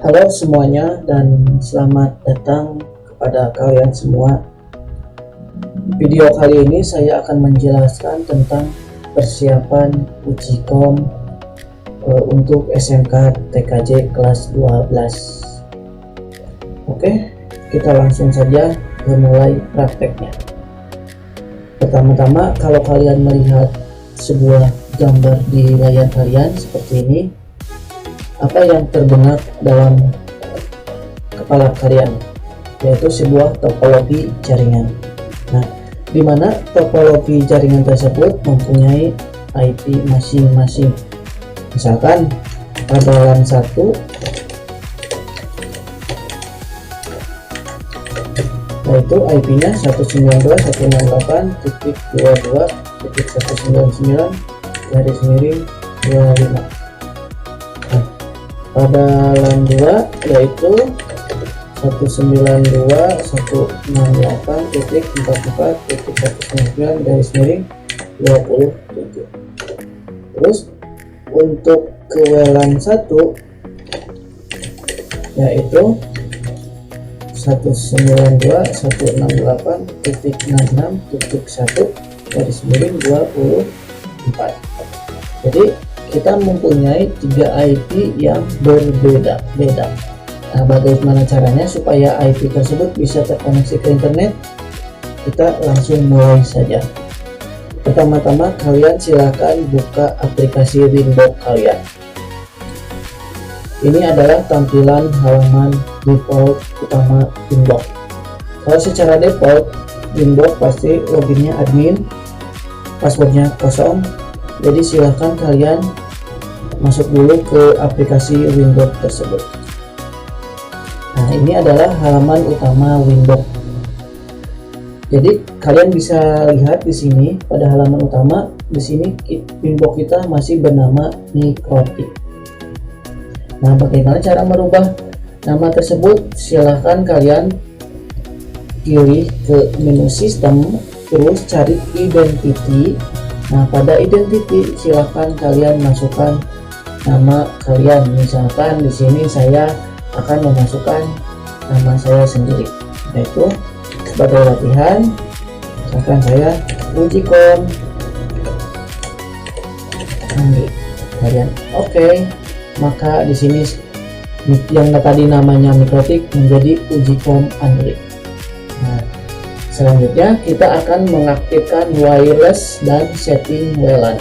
Halo semuanya dan selamat datang kepada kalian semua. Video kali ini saya akan menjelaskan tentang persiapan uji kom untuk SMK TKJ kelas 12. Oke, kita langsung saja memulai prakteknya. Pertama-tama, kalau kalian melihat sebuah gambar di layar kalian seperti ini, apa yang terbenak dalam kepala kalian, yaitu sebuah topologi jaringan. Nah, di mana topologi jaringan tersebut mempunyai IP masing-masing. Misalkan pada LAN 1 yaitu IP-nya 192.122.199.25. Pada LAN 2 yaitu 192.168.44.199.27. Terus untuk ke WLAN 1 yaitu 192.168.66.1/24. Jadi kita mempunyai 3 IP yang berbeda-beda. Nah, bagaimana caranya supaya IP tersebut bisa terkoneksi ke internet? Kita langsung mulai saja. Pertama-tama kalian silakan buka aplikasi Winbox kalian. Ini adalah tampilan halaman default utama Winbox. Kalau secara default Winbox pasti loginnya admin, passwordnya kosong. Jadi silahkan kalian masuk dulu ke aplikasi Winbox tersebut. Nah, ini adalah halaman utama Winbox. Jadi kalian bisa lihat di sini pada halaman utama, di sini Winbox kita masih bernama Mikrotik. Nah, bagaimana cara merubah nama tersebut? Silahkan kalian pilih ke menu sistem, terus cari identity. Nah, pada identity silahkan kalian masukkan nama kalian. Misalkan di sini saya akan memasukkan nama saya sendiri, yaitu sebagai latihan. Misalkan saya uji kom kalian. Oke. Maka di sini yang tadi namanya Mikrotik menjadi uji kom Android. Nah, selanjutnya kita akan mengaktifkan wireless dan setting WLAN.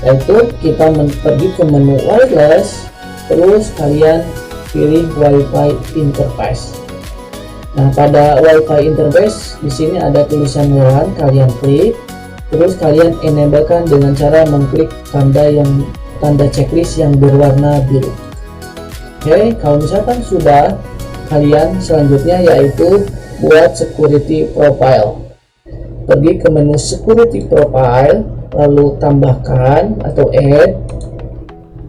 Yaitu kita pergi ke menu wireless, terus kalian pilih Wi-Fi interface. Nah, pada Wi-Fi interface di sini ada tulisan WLAN, kalian klik, terus kalian enablekan dengan cara mengklik tanda checklist yang berwarna biru. Oke, kalau misalkan sudah, kalian selanjutnya yaitu buat security profile. Pergi ke menu security profile, lalu tambahkan atau add.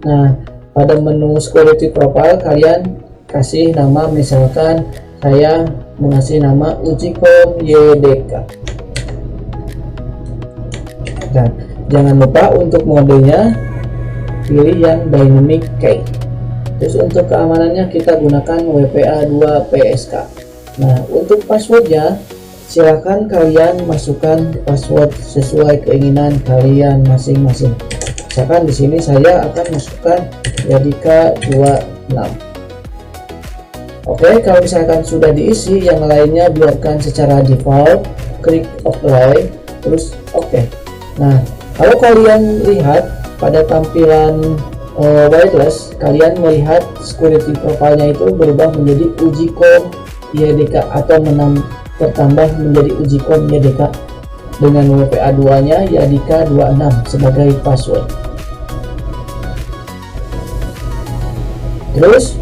Nah, pada menu security profile kalian kasih nama, misalkan saya mengasih nama ujikom YDK. Dan jangan lupa untuk modenya pilih yang dynamic key. Terus untuk keamanannya kita gunakan WPA2 PSK. Nah, untuk passwordnya silakan kalian masukkan password sesuai keinginan kalian masing-masing. Misalkan di sini saya akan masukkan Yadika 26. Oke, kalau misalkan sudah diisi, yang lainnya biarkan secara default, klik apply, terus oke. Nah, kalau kalian lihat pada tampilan wireless, kalian melihat security profile-nya itu berubah menjadi uji kom YDK atau bertambah menjadi uji kom YDK dengan WPA2-nya Yadika 26 sebagai password. Terus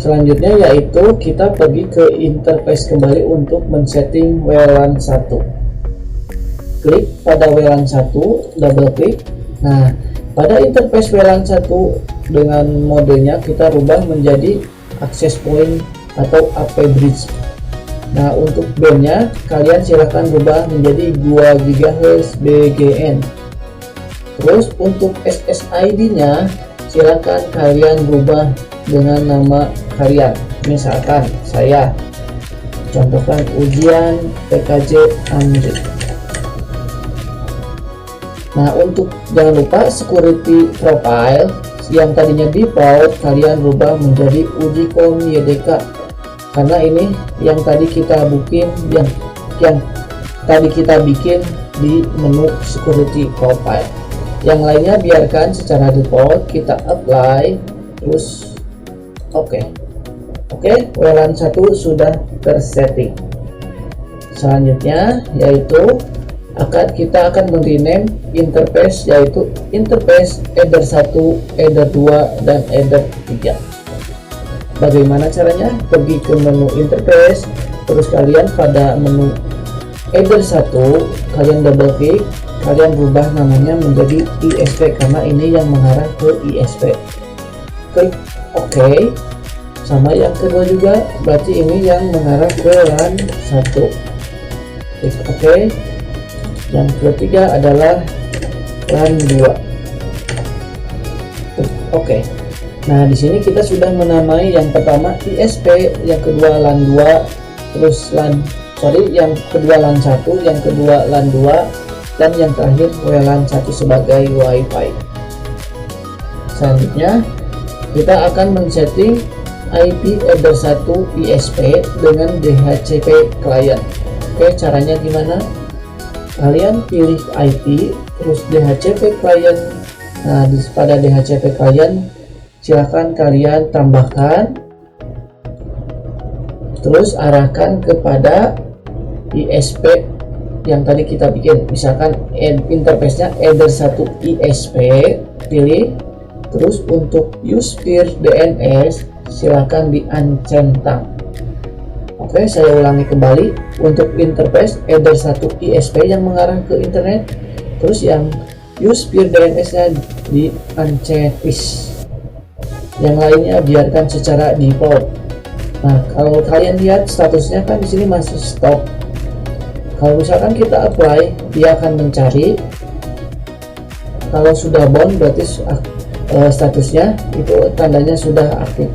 selanjutnya yaitu kita pergi ke interface kembali untuk men-setting WLAN 1. Klik pada WLAN 1, double klik. Nah, pada interface WLAN 1 dengan modenya kita rubah menjadi access point atau AP bridge. Nah, untuk bandnya kalian silahkan rubah menjadi 2 GHz BGN. Terus untuk SSID nya silakan kalian rubah dengan nama kalian. Misalkan saya contohkan ujian PKJ Andri. Nah, untuk jangan lupa security profile yang tadinya default kalian rubah menjadi Ujikom YDK, karena ini yang tadi kita bikin di menu security profile. Yang lainnya biarkan secara default, kita apply terus oke. WLAN 1 sudah tersetting. Selanjutnya yaitu kita akan rename interface, yaitu interface header 1, header 2 dan header 3. Bagaimana caranya? Pergi ke menu interface, terus kalian pada menu header 1 kalian double klik, kalian rubah namanya menjadi ISP karena ini yang mengarah ke ISP. Klik OK. Sama yang kedua juga, berarti ini yang mengarah ke LAN 1. Klik OK. Yang ketiga adalah LAN 2. Oke. Nah, di sini kita sudah menamai yang pertama ISP, yang kedua LAN 2, terus yang kedua LAN 1, yang kedua LAN 2, dan yang terakhir WLAN 1 sebagai WiFi. Selanjutnya kita akan men-setting IP header 1 ISP dengan DHCP client. Oke, caranya gimana? Kalian pilih IP terus DHCP client. Nah, pada DHCP client silahkan kalian tambahkan, terus arahkan kepada ISP yang tadi kita bikin. Misalkan interface-nya header 1 ISP, pilih, terus untuk use peer DNS silakan di-uncentang. Oke, saya ulangi kembali. Untuk interface header 1 ISP yang mengarah ke internet, terus yang use peer DNS-nya di-uncentist. Yang lainnya biarkan secara default. Nah, kalau kalian lihat statusnya kan di sini masih stop. Kalau misalkan kita apply, dia akan mencari. Kalau sudah bound berarti statusnya itu tandanya sudah aktif.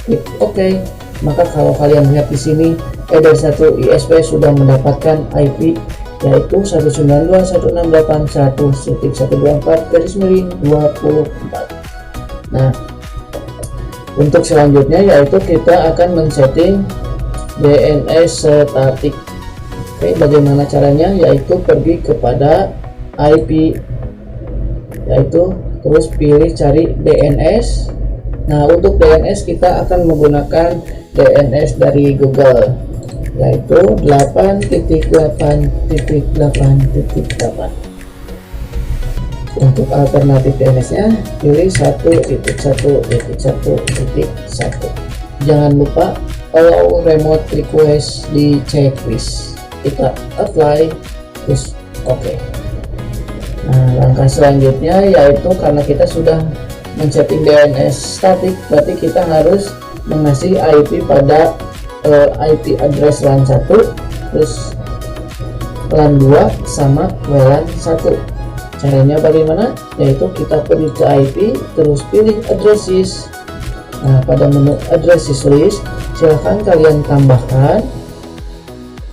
Klik OK. Maka kalau kalian lihat di sini header 1 ISP sudah mendapatkan IP yaitu 192.168.1.124. Nah, untuk selanjutnya yaitu kita akan men-setting DNS statik. Oke, bagaimana caranya? Yaitu pergi kepada IP, yaitu terus pilih cari DNS. Nah, untuk DNS kita akan menggunakan DNS dari Google, yaitu 8.8.8.8. Untuk alternatif DNS-nya pilih 1.1.1.1. Jangan lupa allow remote request di checklist. Kita apply terus OK. Nah, langkah selanjutnya yaitu karena kita sudah men-setting DNS statik, berarti kita harus mengasih IP pada IP address LAN 1, terus LAN 2 sama WLAN 1. Caranya bagaimana? Yaitu kita pergi ke IP, terus pilih addresses. Nah, pada menu addresses list silahkan kalian tambahkan,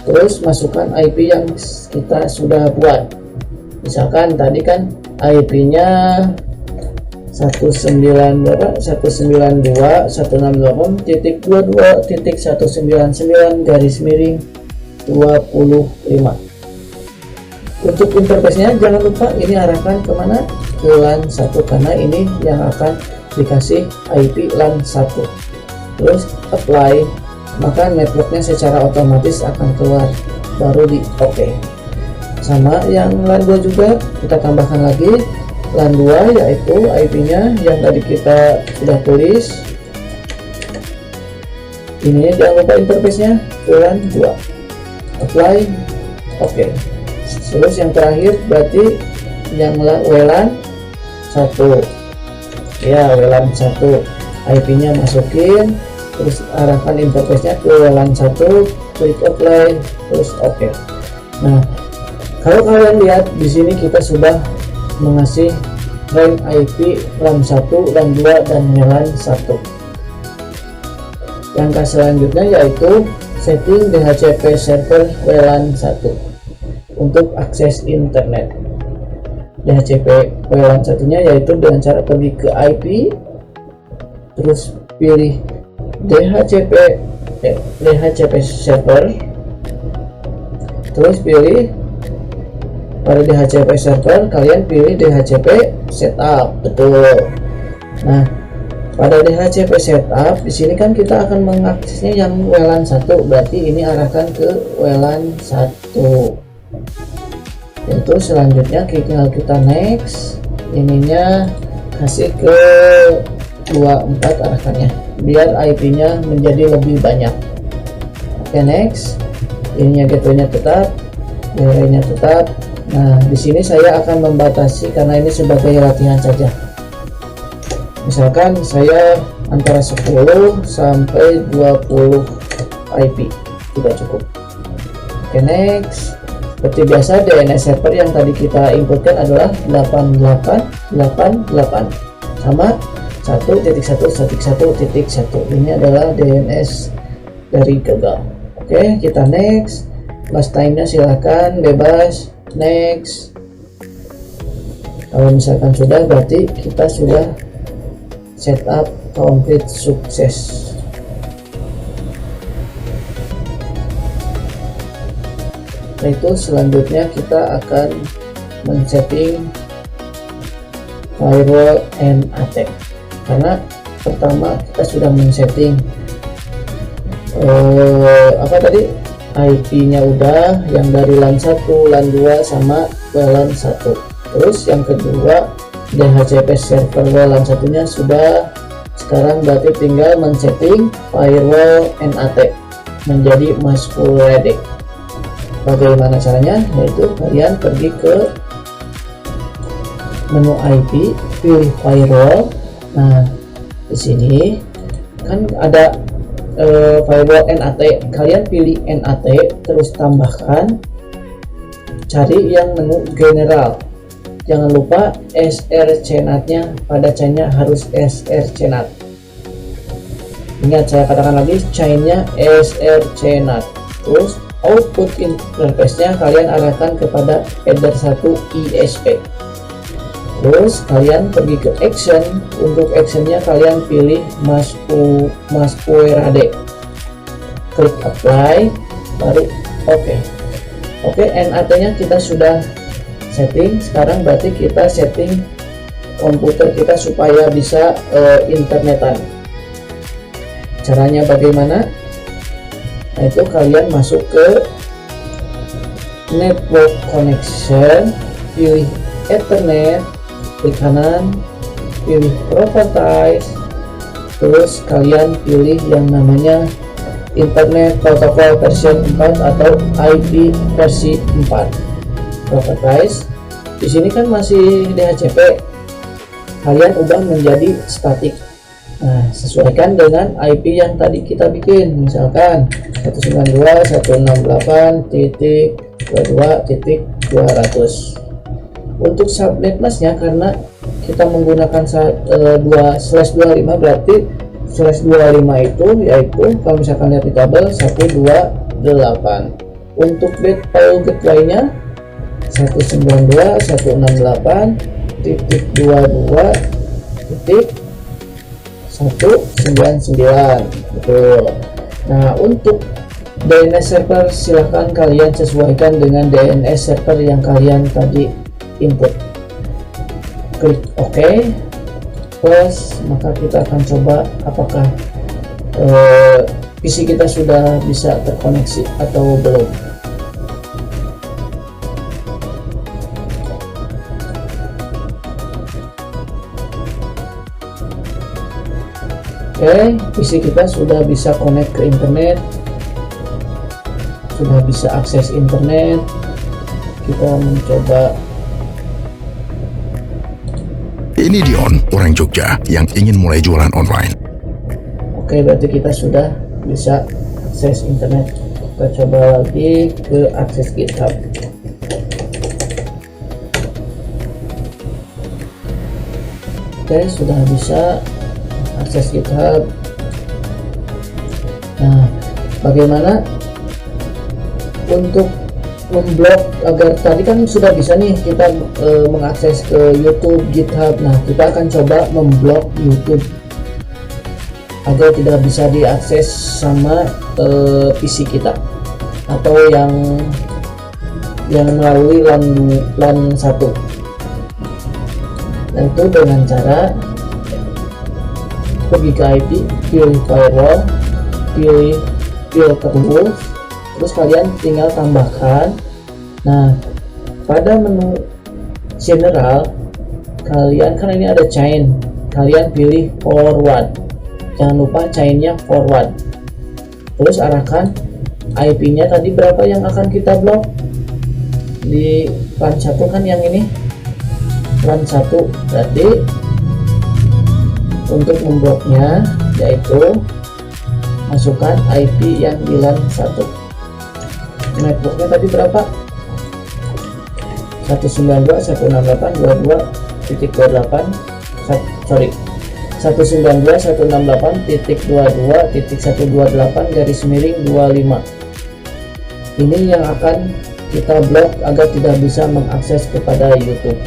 terus masukkan IP yang kita sudah buat. Misalkan tadi kan IP-nya 192.168.199.199/25. Untuk interface-nya jangan lupa ini arahkan kemana? Ke LAN 1 karena ini yang akan dikasih IP LAN 1. Terus apply, maka networknya secara otomatis akan keluar, baru di OK. Sama yang LAN 2 juga kita tambahkan lagi LAN 2 yaitu IP-nya yang tadi kita sudah tulis. Ini jangan lupa interface-nya ke LAN 2. Apply, OK. Terus yang terakhir berarti yang WLAN 1. Ya, WLAN 1 IP-nya masukin, terus arahkan interface-nya ke WLAN 1, klik apply, terus OK. Nah, kalau kalian lihat di sini kita sudah mengasih range IP LAN 1, LAN 2, dan WLAN 1. Langkah selanjutnya yaitu setting DHCP server WLAN 1 untuk akses internet. DHCP WLAN satunya yaitu dengan cara pergi ke IP, terus pilih DHCP server, terus pilih pada DHCP server kalian pilih DHCP setup. Betul. Nah, pada DHCP setup di sini kan kita akan mengaksesnya yang WLAN 1, berarti ini arahkan ke WLAN 1. Itu selanjutnya tinggal kita next, ininya kasih ke 24 arahkannya biar IP-nya menjadi lebih banyak. Oke, next. Ininya gateway-nya tetap, DRI-nya tetap. Nah, di sini saya akan membatasi karena ini sebagai latihan saja. Misalkan saya antara 10 sampai 20 IP sudah cukup. Oke, next. Seperti biasa DNS server yang tadi kita inputkan adalah 8888 sama 1.1.1.1. Ini adalah DNS dari Google. Oke, kita next. Last time-nya silahkan bebas. Next. Kalau misalkan sudah, berarti kita sudah setup complete sukses. Nah, itu selanjutnya kita akan men-setting firewall and attack. Karena pertama kita sudah men-setting apa tadi? IP-nya udah, yang dari LAN 1, LAN 2 sama WLAN 1. Terus yang kedua DHCP server WLAN 1-nya sudah. Sekarang berarti tinggal men-setting firewall and attack menjadi maskul ready. Bagaimana caranya? Yaitu kalian pergi ke menu IP, pilih firewall. Nah, di sini kan ada firewall NAT, kalian pilih NAT, terus tambahkan, cari yang menu general. Jangan lupa srcnat-nya pada chain-nya harus srcnat. Ingat, saya katakan lagi, chain-nya srcnat. Terus output interface-nya kalian arahkan kepada header 1 ISP. Terus kalian pergi ke action. Untuk actionnya kalian pilih masquerade, klik apply, baru oke. NAT nya kita sudah setting. Sekarang berarti kita setting komputer kita supaya bisa internetan. Caranya bagaimana? Nah, itu kalian masuk ke network connection, pilih Ethernet, klik kanan, pilih properties, terus kalian pilih yang namanya Internet Protocol version 4 atau IP versi 4. Properties. Di sini kan masih DHCP, kalian ubah menjadi static. Nah, sesuaikan dengan IP yang tadi kita bikin, misalkan 192.168.22.200. Untuk subnet masknya karena kita menggunakan 2/25, berarti /25 itu yaitu kalau misalkan lihat di tabel 128. Untuk file gateway-nya 192.168.22.199. Betul. Nah, untuk DNS server silahkan kalian sesuaikan dengan DNS server yang kalian tadi input. Klik OK, plus maka kita akan coba apakah PC kita sudah bisa terkoneksi atau belum. Oke, PC kita sudah bisa connect ke internet, sudah bisa akses internet. Kita mencoba. Ini Dion, orang Jogja yang ingin mulai jualan online. Oke, berarti kita sudah bisa akses internet. Kita coba lagi ke akses GitHub. Oke, sudah bisa akses GitHub. Nah, bagaimana untuk memblok agar tadi kan sudah bisa nih kita mengakses ke YouTube, GitHub. Nah, kita akan coba memblok YouTube agar tidak bisa diakses sama PC kita atau yang melalui LAN 1. Nah, itu dengan cara pergi ke IP, pilih firewall, pilih filter rules, terus kalian tinggal tambahkan. Nah, pada menu general kalian, kan ini ada chain, kalian pilih forward, jangan lupa chainnya forward, terus arahkan IP nya tadi berapa yang akan kita blok. Di LAN 1 kan yang ini LAN 1, berarti untuk membloknya yaitu masukkan IP yang di LAN 1. Networknya tadi berapa? 192.168.22.168.25. Ini yang akan kita blok agar tidak bisa mengakses kepada YouTube.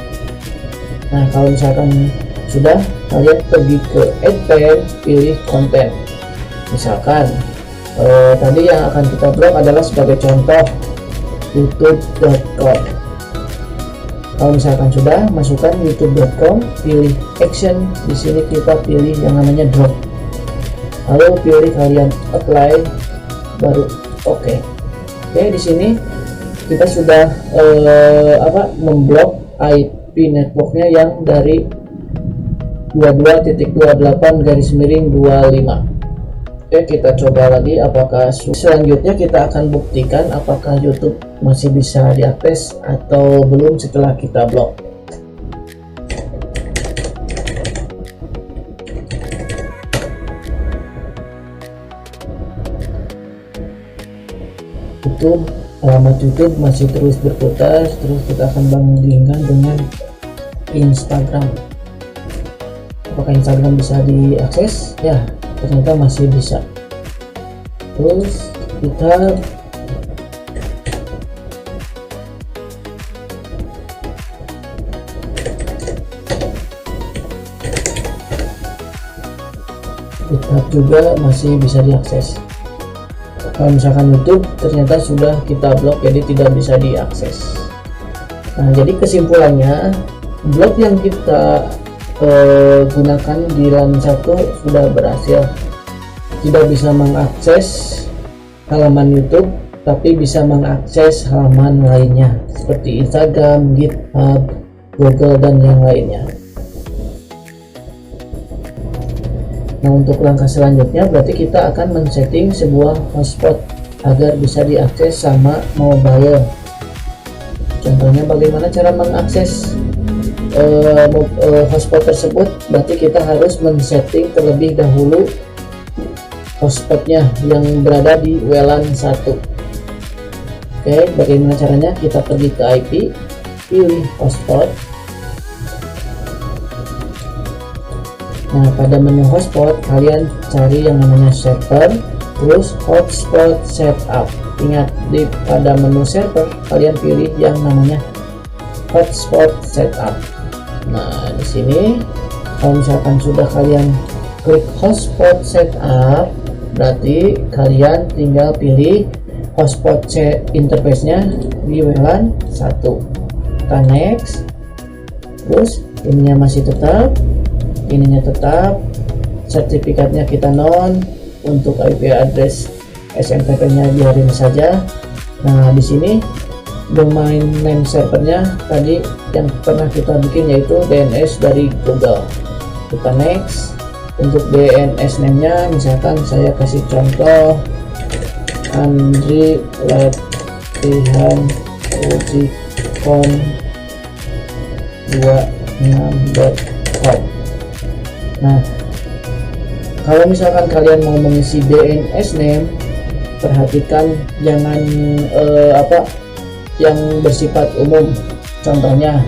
Nah, kalau misalkan sudah, kalian pergi ke advanced, pilih konten. Misalkan tadi yang akan kita blok adalah sebagai contoh youtube.com. Kalau misalkan sudah, masukkan youtube.com, pilih action. Di sini kita pilih yang namanya drop, lalu pilih kalian apply, baru oke. Di sini kita sudah memblok IP networknya yang dari 22.28/25. Kita coba lagi apakah selanjutnya kita akan buktikan apakah YouTube masih bisa diakses atau belum setelah kita blok. YouTube, alamat YouTube masih terus berputar, terus kita akan bandingkan dengan Instagram. Apakah Instagram bisa diakses? Ya, ternyata masih bisa. Terus kita juga masih bisa diakses. Kalau misalkan YouTube ternyata sudah kita blok, jadi tidak bisa diakses. Nah, jadi kesimpulannya, blok yang kita gunakan di LAN 1 sudah berhasil. Tidak bisa mengakses halaman YouTube, tapi bisa mengakses halaman lainnya seperti Instagram, GitHub, Google, dan yang lainnya. Nah, untuk langkah selanjutnya berarti kita akan men-setting sebuah hotspot agar bisa diakses sama mobile. Contohnya bagaimana cara mengakses hotspot tersebut? Berarti kita harus men-setting terlebih dahulu hotspotnya yang berada di WLAN 1. Bagaimana caranya? Kita pergi ke IP, pilih hotspot. Nah, pada menu hotspot kalian cari yang namanya server, terus hotspot setup. Ingat, pada menu server kalian pilih yang namanya hotspot setup. Nah, di sini kalau misalkan sudah kalian klik hotspot setup, berarti kalian tinggal pilih hotspot interface-nya di WLAN 1. Kita next, terus ininya masih tetap, ininya tetap, sertifikatnya kita non, untuk IP address SMTP-nya biarin saja. Nah, di sini domain name servernya tadi yang pernah kita bikin yaitu DNS dari Google. Kita next. Untuk DNS name nya misalkan saya kasih contoh Andri Latihan Ujikon 26.com. Nah, kalau misalkan kalian mau mengisi DNS name, perhatikan jangan yang bersifat umum. Contohnya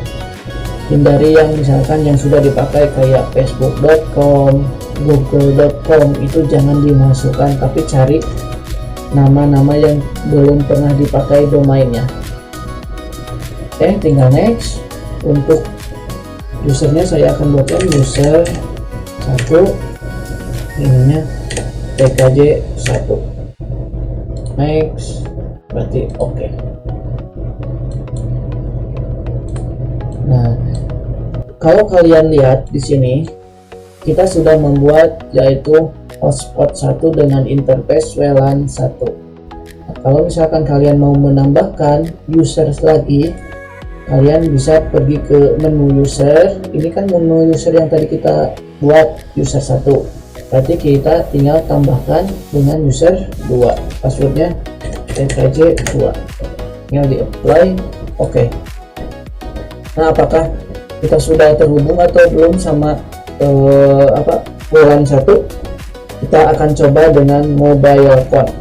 hindari yang misalkan yang sudah dipakai kayak facebook.com, google.com, itu jangan dimasukkan, tapi cari nama-nama yang belum pernah dipakai domainnya. Oke, tinggal next. Untuk usernya saya akan buatkan user 1, ininya tkj 1, next, berarti oke. Nah, kalau kalian lihat di sini, kita sudah membuat yaitu hotspot 1 dengan interface WLAN 1. Nah, kalau misalkan kalian mau menambahkan user lagi, kalian bisa pergi ke menu user. Ini kan menu user yang tadi kita buat user 1. Berarti kita tinggal tambahkan dengan user 2. Passwordnya tkj 2. Tinggal di apply, oke. Nah, apakah kita sudah terhubung atau belum sama WLAN 1? Kita akan coba dengan mobile phone.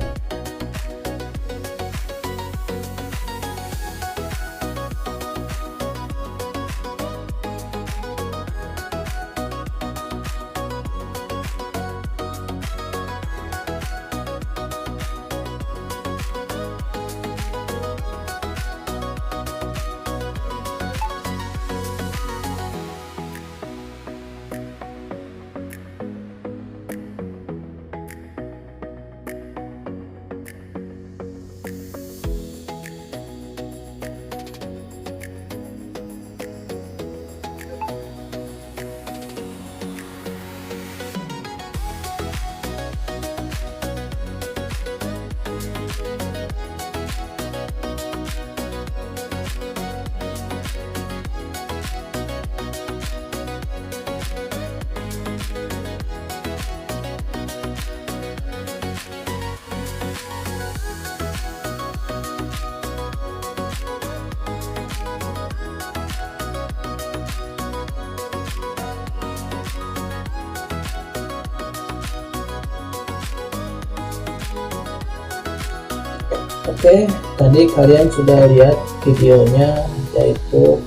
Oke, tadi kalian sudah lihat videonya, yaitu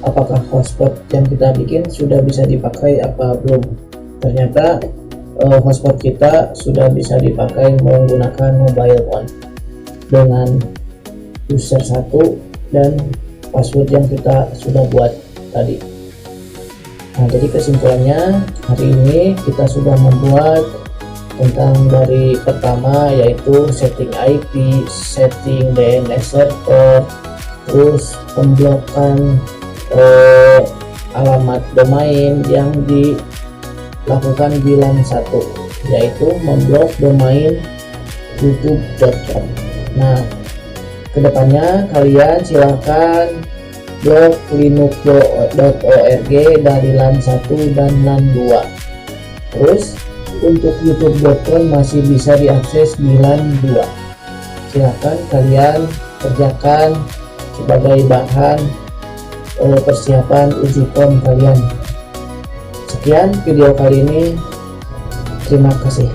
apakah hotspot yang kita bikin sudah bisa dipakai apa belum. Ternyata hotspot kita sudah bisa dipakai menggunakan mobile phone dengan user 1 dan password yang kita sudah buat tadi. Nah, jadi kesimpulannya hari ini kita sudah membuat tentang dari pertama yaitu setting IP, setting DNS server, terus pemblokan alamat domain yang dilakukan di LAN 1, yaitu memblok domain youtube.com. Nah, kedepannya kalian silahkan blok linux.org dari LAN 1 dan LAN 2. Terus untuk youtube.com masih bisa diakses di LAN 2. Silahkan kalian kerjakan sebagai bahan persiapan uji kom kalian. Sekian video kali ini, terima kasih.